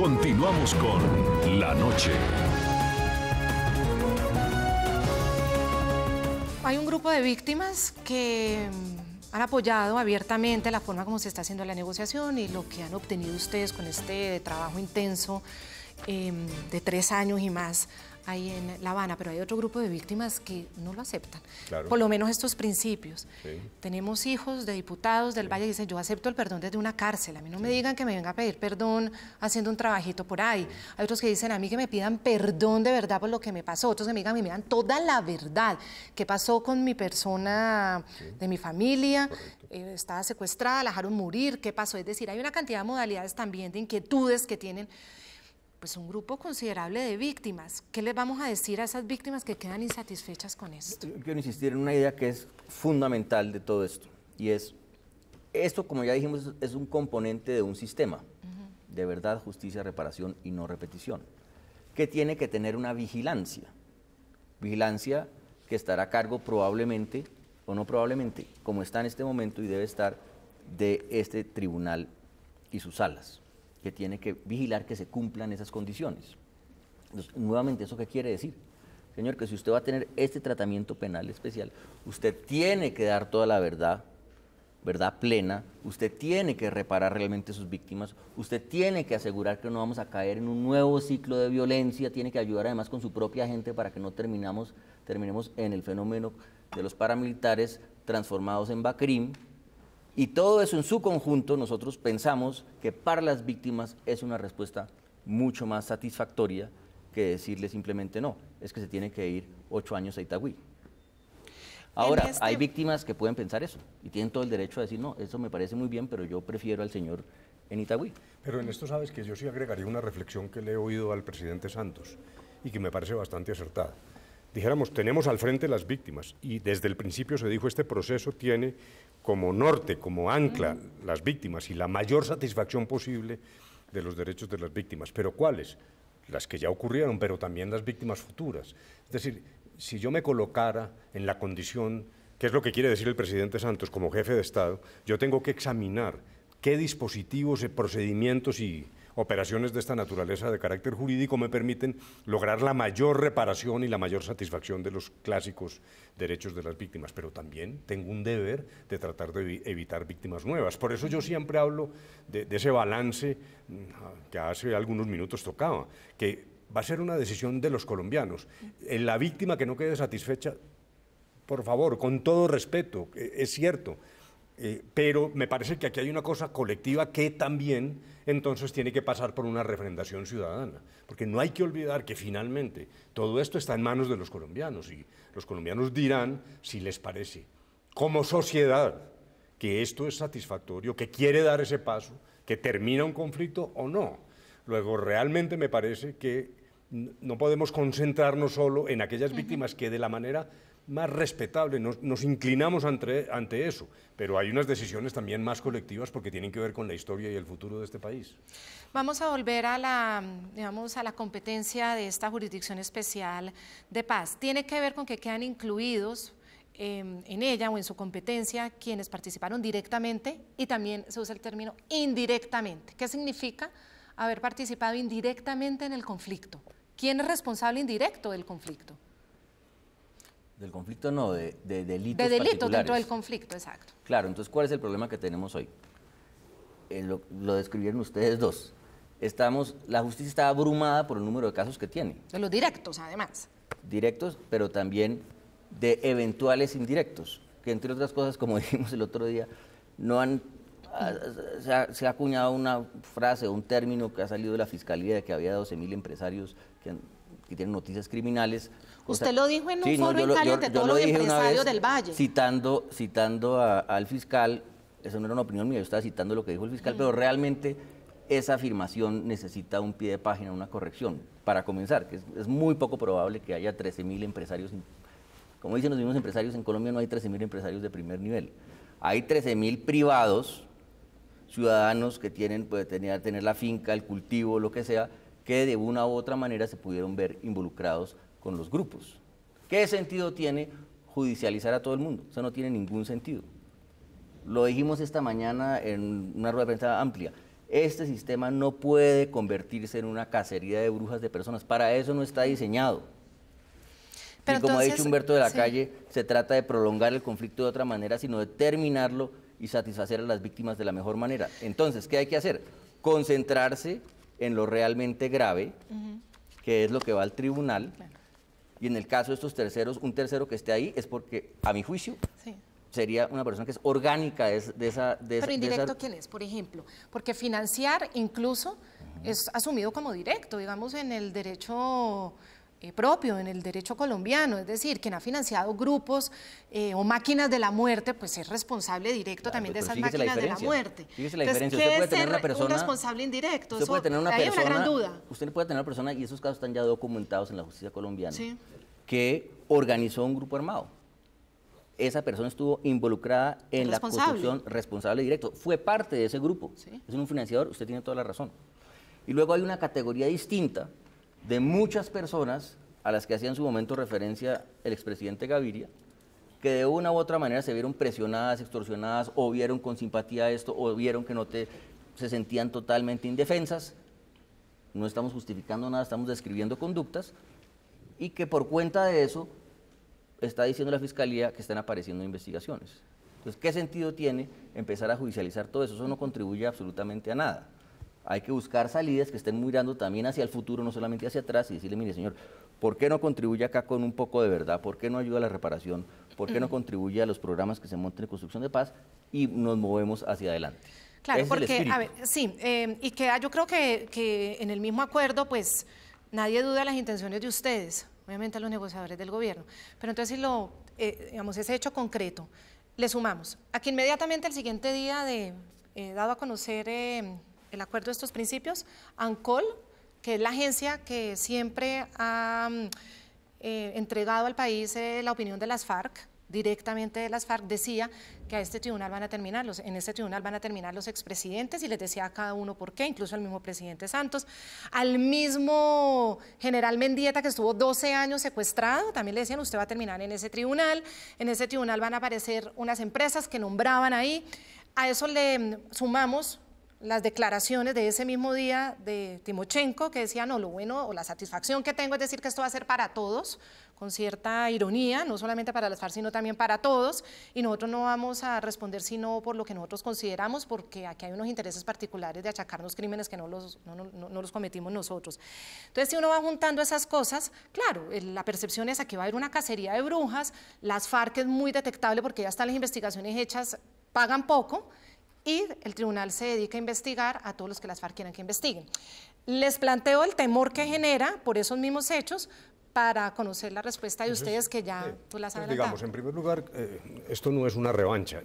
Continuamos con La Noche. Hay un grupo de víctimas que han apoyado abiertamente la forma como se está haciendo la negociación y lo que han obtenido ustedes con este trabajo intenso de 3 años y más ahí en La Habana, pero hay otro grupo de víctimas que no lo aceptan, claro. Por lo menos estos principios. Sí. Tenemos hijos de diputados del Valle que dicen, yo acepto el perdón desde una cárcel, a mí no me digan que me venga a pedir perdón haciendo un trabajito por ahí. Hay otros que dicen a mí que me pidan perdón de verdad por lo que me pasó, otros que me digan, me dan toda la verdad, qué pasó con mi persona de mi familia, estaba secuestrada, la dejaron morir, qué pasó, es decir, hay una cantidad de modalidades también de inquietudes que tienen pues un grupo considerable de víctimas. ¿Qué les vamos a decir a esas víctimas que quedan insatisfechas con esto? Yo quiero insistir en una idea que es fundamental de todo esto, y es, esto, como ya dijimos, es un componente de un sistema de verdad, justicia, reparación y no repetición, que tiene que tener una vigilancia que estará a cargo probablemente, o no probablemente, como está en este momento y debe estar, de este tribunal y sus salas, que tiene que vigilar que se cumplan esas condiciones. Entonces, nuevamente, ¿eso qué quiere decir? Señor, que si usted va a tener este tratamiento penal especial, usted tiene que dar toda la verdad, verdad plena, usted tiene que reparar realmente sus víctimas, usted tiene que asegurar que no vamos a caer en un nuevo ciclo de violencia, tiene que ayudar además con su propia gente para que no terminemos en el fenómeno de los paramilitares transformados en BACRIM. Y todo eso en su conjunto, nosotros pensamos que para las víctimas es una respuesta mucho más satisfactoria que decirle simplemente no, es que se tiene que ir 8 años a Itagüí. Ahora, hay víctimas que pueden pensar eso y tienen todo el derecho a decir no, eso me parece muy bien, pero yo prefiero al señor en Itagüí. Pero en esto sabes que yo sí agregaría una reflexión que le he oído al presidente Santos y que me parece bastante acertada. Dijéramos, tenemos al frente las víctimas y desde el principio se dijo este proceso tiene como norte, como ancla las víctimas y la mayor satisfacción posible de los derechos de las víctimas. ¿Pero cuáles? Las que ya ocurrieron, pero también las víctimas futuras. Es decir, si yo me colocara en la condición, que es lo que quiere decir el presidente Santos como jefe de Estado, yo tengo que examinar qué dispositivos, procedimientos y operaciones de esta naturaleza de carácter jurídico me permiten lograr la mayor reparación y la mayor satisfacción de los clásicos derechos de las víctimas, pero también tengo un deber de tratar de evitar víctimas nuevas. Por eso yo siempre hablo de ese balance que hace algunos minutos tocaba, que va a ser una decisión de los colombianos. La víctima que no quede satisfecha, por favor, con todo respeto, es cierto, pero me parece que aquí hay una cosa colectiva que también entonces tiene que pasar por una refrendación ciudadana, porque no hay que olvidar que finalmente todo esto está en manos de los colombianos y los colombianos dirán si les parece, como sociedad, que esto es satisfactorio, que quiere dar ese paso, que termina un conflicto o no. Luego, realmente me parece que no podemos concentrarnos solo en aquellas víctimas que de la manera más respetable, nos inclinamos ante eso, pero hay unas decisiones también más colectivas porque tienen que ver con la historia y el futuro de este país. Vamos a volver a la competencia de esta Jurisdicción Especial de Paz. Tiene que ver con que quedan incluidos en ella o en su competencia quienes participaron directamente y también se usa el término indirectamente. ¿Qué significa haber participado indirectamente en el conflicto? ¿Quién es responsable indirecto del conflicto? Del conflicto no, de delitos de delitos particulares. Dentro del conflicto, exacto. Claro, entonces, ¿cuál es el problema que tenemos hoy? Lo describieron ustedes dos. La justicia está abrumada por el número de casos que tiene. De los directos, además. Directos, pero también de eventuales indirectos, que entre otras cosas, como dijimos el otro día, se ha acuñado una frase o un término que ha salido de la Fiscalía de que había 12.000 empresarios que tienen noticias criminales. Usted lo dijo en un foro en Cali ante todos los empresarios del Valle. Citando al fiscal, eso no era una opinión mía, yo estaba citando lo que dijo el fiscal, pero realmente esa afirmación necesita un pie de página, una corrección. Para comenzar, que es muy poco probable que haya 13.000 empresarios, como dicen los mismos empresarios, en Colombia no hay 13.000 empresarios de primer nivel. Hay 13.000 privados, ciudadanos que pueden tener la finca, el cultivo, lo que sea, que de una u otra manera se pudieron ver involucrados con los grupos. ¿Qué sentido tiene judicializar a todo el mundo? Eso no tiene ningún sentido. Lo dijimos esta mañana en una rueda de prensa amplia. Este sistema no puede convertirse en una cacería de brujas de personas, para eso no está diseñado. Pero y como entonces, ha dicho Humberto de la sí. Calle, se trata de prolongar el conflicto de otra manera, sino de terminarlo y satisfacer a las víctimas de la mejor manera. Entonces, ¿qué hay que hacer? Concentrarse en lo realmente grave, que es lo que va al tribunal, y en el caso de estos terceros, un tercero que esté ahí es porque, a mi juicio, Sí. sería una persona que es orgánica de esa... Pero indirecto, ¿quién es, por ejemplo? Porque financiar incluso es asumido como directo, digamos, en el derecho propio, en el derecho colombiano. Es decir, quien ha financiado grupos o máquinas de la muerte, pues es responsable directo Claro, también de pero esas fíjese la máquinas de la diferencia. muerte. Fíjese la Entonces, diferencia. ¿qué Usted puede es tener ser una persona... un responsable indirecto? Usted puede tener una ahí hay persona... una gran duda. Usted puede tener una persona, y esos casos están ya documentados en la justicia colombiana, Sí. que organizó un grupo armado. Esa persona estuvo involucrada en la construcción, responsable directo, fue parte de ese grupo, Sí. es un financiador, usted tiene toda la razón. Y luego hay una categoría distinta de muchas personas a las que hacía en su momento referencia el expresidente Gaviria, que de una u otra manera se vieron presionadas, extorsionadas, o vieron con simpatía esto, o vieron que se sentían totalmente indefensas. No estamos justificando nada, estamos describiendo conductas, y que por cuenta de eso está diciendo la Fiscalía que están apareciendo investigaciones. Entonces, ¿qué sentido tiene empezar a judicializar todo eso? Eso no contribuye absolutamente a nada. Hay que buscar salidas que estén mirando también hacia el futuro, no solamente hacia atrás, y decirle, mire, señor, ¿por qué no contribuye acá con un poco de verdad? ¿Por qué no ayuda a la reparación? ¿Por qué no contribuye a los programas que se monten en construcción de paz? Y nos movemos hacia adelante. Claro, Ese es el porque, espíritu. a ver, sí, y queda, yo creo que en el mismo acuerdo, pues, nadie duda las intenciones de ustedes, obviamente a los negociadores del gobierno, pero entonces si digamos, ese hecho concreto, le sumamos, a que inmediatamente el siguiente día dado a conocer el acuerdo de estos principios, ANCOL, que es la agencia que siempre ha entregado al país la opinión de las FARC, directamente de las FARC, decía que en este tribunal van a terminar los expresidentes, y les decía a cada uno por qué, incluso al mismo presidente Santos, al mismo general Mendieta, que estuvo 12 años secuestrado, también le decían, usted va a terminar en ese tribunal van a aparecer unas empresas que nombraban ahí. A eso le sumamos las declaraciones de ese mismo día de Timochenko, que decía, no, lo bueno o la satisfacción que tengo es decir que esto va a ser para todos, con cierta ironía, no solamente para las FARC, sino también para todos, y nosotros no vamos a responder sino por lo que nosotros consideramos, porque aquí hay unos intereses particulares de achacarnos crímenes que no los cometimos nosotros. Entonces, si uno va juntando esas cosas, claro, la percepción es que va a haber una cacería de brujas, las FARC es muy detectable porque ya están las investigaciones hechas, pagan poco, y el tribunal se dedica a investigar a todos los que las FARC quieran que investiguen. Les planteo el temor que genera por esos mismos hechos para conocer la respuesta de ustedes, que ya tú las has adelantado. Digamos, en primer lugar, esto no es una revancha.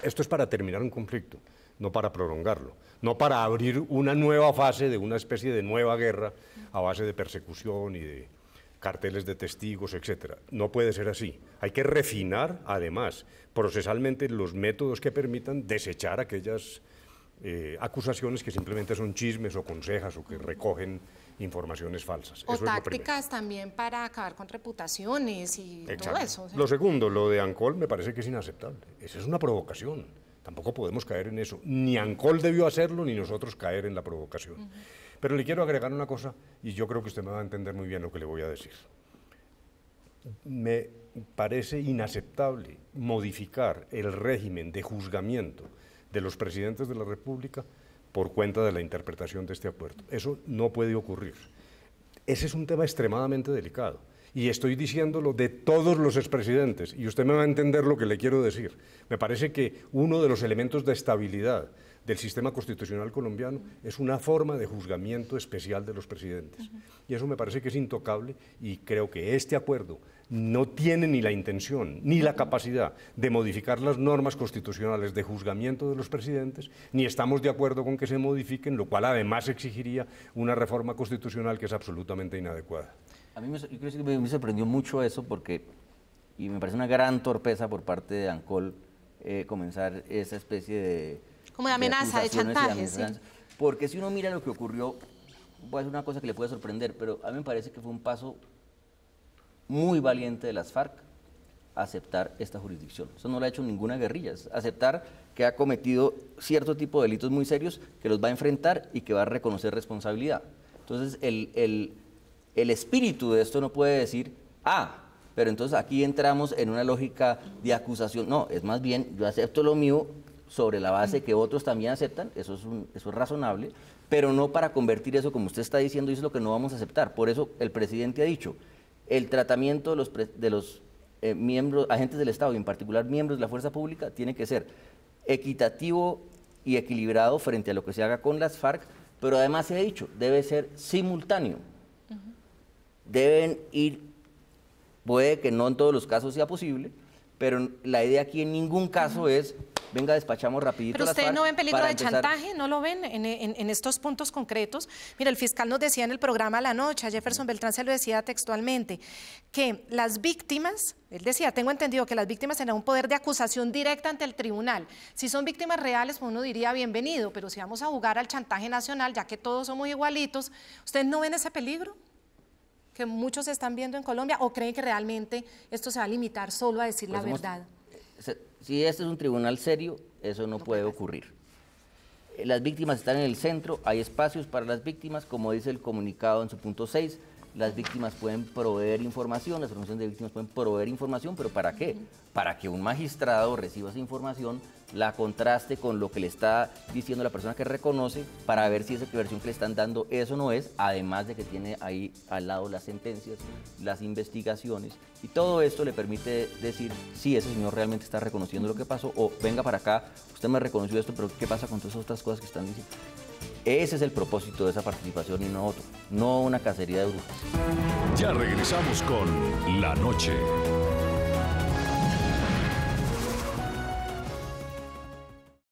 Esto es para terminar un conflicto, no para prolongarlo, no para abrir una nueva fase de una especie de nueva guerra a base de persecución y de carteles de testigos, etcétera. No puede ser así. Hay que refinar, además, procesalmente los métodos que permitan desechar aquellas acusaciones que simplemente son chismes o consejas o que recogen informaciones falsas. O eso tácticas también para acabar con reputaciones y todo eso. Lo segundo, lo de ANCOL me parece que es inaceptable. Esa es una provocación. Tampoco podemos caer en eso. Ni ANCOL debió hacerlo, ni nosotros caer en la provocación. Pero le quiero agregar una cosa, y yo creo que usted me va a entender muy bien lo que le voy a decir. Me parece inaceptable modificar el régimen de juzgamiento de los presidentes de la República por cuenta de la interpretación de este acuerdo. Eso no puede ocurrir. Ese es un tema extremadamente delicado. Y estoy diciéndolo de todos los expresidentes, y usted me va a entender lo que le quiero decir. Me parece que uno de los elementos de estabilidad del sistema constitucional colombiano es una forma de juzgamiento especial de los presidentes. Y eso me parece que es intocable, y creo que este acuerdo no tiene ni la intención ni la capacidad de modificar las normas constitucionales de juzgamiento de los presidentes, ni estamos de acuerdo con que se modifiquen, lo cual además exigiría una reforma constitucional que es absolutamente inadecuada. A mí me sorprendió mucho eso y me parece una gran torpeza por parte de ANCOL comenzar esa especie de... Como de amenaza, de chantaje, sí. Porque si uno mira lo que ocurrió, voy a decir una cosa que le puede sorprender, pero a mí me parece que fue un paso muy valiente de las FARC aceptar esta jurisdicción. Eso no lo ha hecho ninguna guerrilla, es aceptar que ha cometido cierto tipo de delitos muy serios, que los va a enfrentar y que va a reconocer responsabilidad. Entonces, el espíritu de esto no puede decir, pero entonces aquí entramos en una lógica de acusación. No, es más bien, yo acepto lo mío sobre la base que otros también aceptan, eso es razonable, pero no para convertir eso, como usted está diciendo, y eso es lo que no vamos a aceptar. Por eso el presidente ha dicho, el tratamiento de los miembros, agentes del Estado, y en particular miembros de la fuerza pública, tiene que ser equitativo y equilibrado frente a lo que se haga con las FARC, pero además se ha dicho, debe ser simultáneo. Deben ir, puede que no en todos los casos sea posible, pero la idea aquí en ningún caso es, venga, despachamos rapidito. Pero las ustedes FARC no ven peligro para de empezar. chantaje, ¿no lo ven en estos puntos concretos? Mira, el fiscal nos decía en el programa La Noche, a Jefferson Beltrán se lo decía textualmente, que las víctimas, él decía, tengo entendido que las víctimas tendrán un poder de acusación directa ante el tribunal. Si son víctimas reales, pues uno diría bienvenido, pero si vamos a jugar al chantaje nacional, ya que todos somos igualitos, ¿ustedes no ven ese peligro que muchos están viendo en Colombia, o creen que realmente esto se va a limitar solo a decir la verdad? Si este es un tribunal serio, eso no puede ocurrir. Las víctimas están en el centro, hay espacios para las víctimas, como dice el comunicado en su punto 6, las víctimas pueden proveer información, las organizaciones de víctimas pueden proveer información, pero ¿para qué? Para que un magistrado reciba esa información, la contraste con lo que le está diciendo la persona que reconoce, para ver si esa versión que le están dando eso no es, además de que tiene ahí al lado las sentencias, las investigaciones, y todo esto le permite decir si ese señor realmente está reconociendo lo que pasó, o venga para acá, usted me reconoció esto, pero ¿qué pasa con todas otras cosas que están diciendo? Ese es el propósito de esa participación y no otro, no una cacería de brujas. Ya regresamos con La Noche.